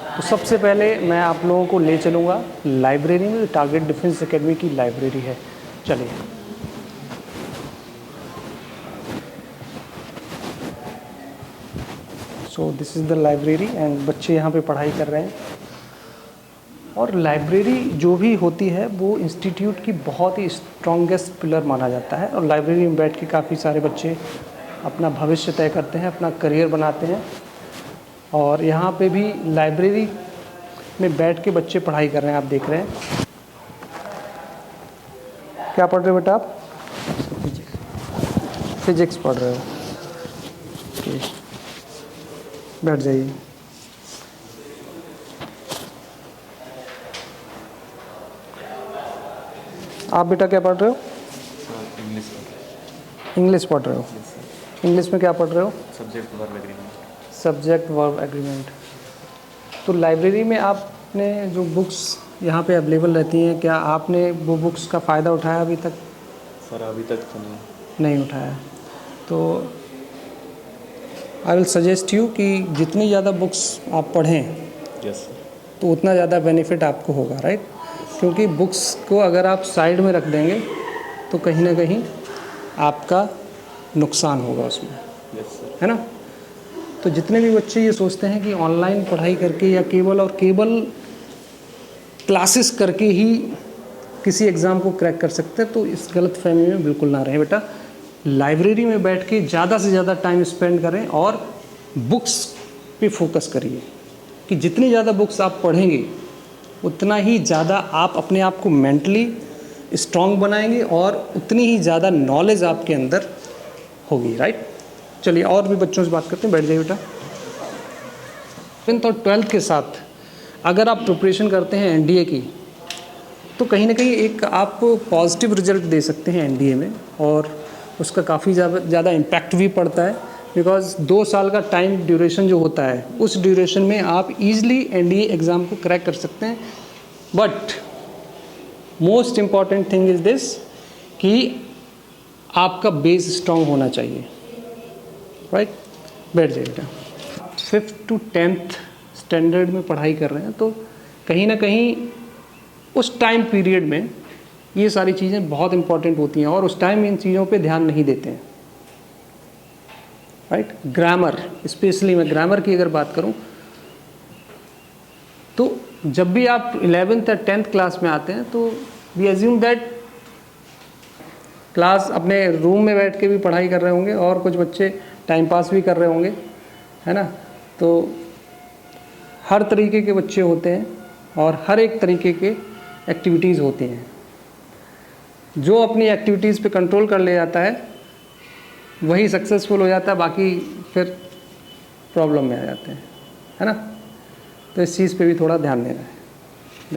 तो सबसे पहले मैं आप लोगों को ले चलूँगा लाइब्रेरी में, टारगेट डिफेंस एकेडमी की लाइब्रेरी है। चलिए। So this is the library and बच्चे यहाँ पे पढ़ाई कर रहे हैं। और लाइब्रेरी जो भी होती है वो इंस्टीट्यूट की बहुत ही स्ट्रॉन्गेस्ट पिलर माना जाता है। और लाइब्रेरी में बैठ के काफ़ी सारे बच्चे अपना भविष्य तय करते हैं, अपना करियर बनाते हैं। और यहाँ पे भी लाइब्रेरी में बैठ के बच्चे पढ़ाई कर रहे हैं, आप देख रहे हैं। क्या पढ़ रहे हो बेटा आप? फिजिक्स पढ़ रहे हो। ओके, बैठ जाइए। आप बेटा क्या पढ़ रहे हो? इंग्लिश पढ़ रहे हो। इंग्लिश में क्या पढ़ रहे हो? Subject verb agreement. Subject verb agreement. तो लाइब्रेरी में आपने जो बुक्स यहाँ पे अवेलेबल रहती हैं, क्या आपने वो बुक्स का फ़ायदा उठाया अभी तक? सर अभी तक तो नहीं उठाया। तो आई विल सजेस्ट यू कि जितनी ज़्यादा बुक्स आप पढ़ें यस सर, तो उतना ज़्यादा बेनिफिट आपको होगा, राइट? क्योंकि बुक्स को अगर आप साइड में रख देंगे तो कहीं ना कहीं आपका नुकसान होगा उसमें, यस सर। है ना? तो जितने भी बच्चे ये सोचते हैं कि ऑनलाइन पढ़ाई करके या केवल क्लासेस करके ही किसी एग्ज़ाम को क्रैक कर सकते हैं, तो इस गलत फहमी में बिल्कुल ना रहें बेटा। लाइब्रेरी में बैठ के ज़्यादा से ज़्यादा टाइम स्पेंड करें और बुक्स पे फोकस करिए कि जितनी ज़्यादा बुक्स आप पढ़ेंगे उतना ही ज़्यादा आप अपने आप को मेंटली स्ट्रॉन्ग बनाएंगे और उतनी ही ज़्यादा नॉलेज आपके अंदर होगी, राइट? चलिए और भी बच्चों से बात करते हैं। बैठ जाइए बेटा। 10th और 12th के साथ अगर आप प्रिपरेशन करते हैं एनडीए की, तो कहीं ना कहीं एक आप पॉजिटिव रिजल्ट दे सकते हैं एनडीए में, और उसका काफ़ी ज़्यादा इम्पैक्ट भी पड़ता है। बिकॉज 2 साल का टाइम ड्यूरेशन जो होता है, उस ड्यूरेशन में आप इजीली एनडीए एग्ज़ाम को क्रैक कर सकते हैं। But most important thing is this कि आपका बेस स्ट्रॉन्ग होना चाहिए, राइट? बैठ जाइए बेटा। 5th to 10th स्टैंडर्ड में पढ़ाई कर रहे हैं, तो कहीं ना कहीं उस टाइम पीरियड में ये सारी चीज़ें बहुत इंपॉर्टेंट होती हैं और उस टाइम इन चीज़ों पे ध्यान नहीं देते हैं, राइट? ग्रामर, स्पेशली मैं ग्रामर की अगर बात करूं, तो जब भी आप 11th या 10th क्लास में आते हैं तो वी एज्यूम दैट क्लास अपने रूम में बैठ के भी पढ़ाई कर रहे होंगे और कुछ बच्चे टाइम पास भी कर रहे होंगे, है ना? तो हर तरीके के बच्चे होते हैं और हर एक तरीके के एक्टिविटीज़ होती हैं। जो अपनी एक्टिविटीज़ पे कंट्रोल कर ले जाता है वही सक्सेसफुल हो जाता है, बाकी फिर प्रॉब्लम में आ जाते हैं, है ना? तो इस चीज़ पे भी थोड़ा ध्यान देना है।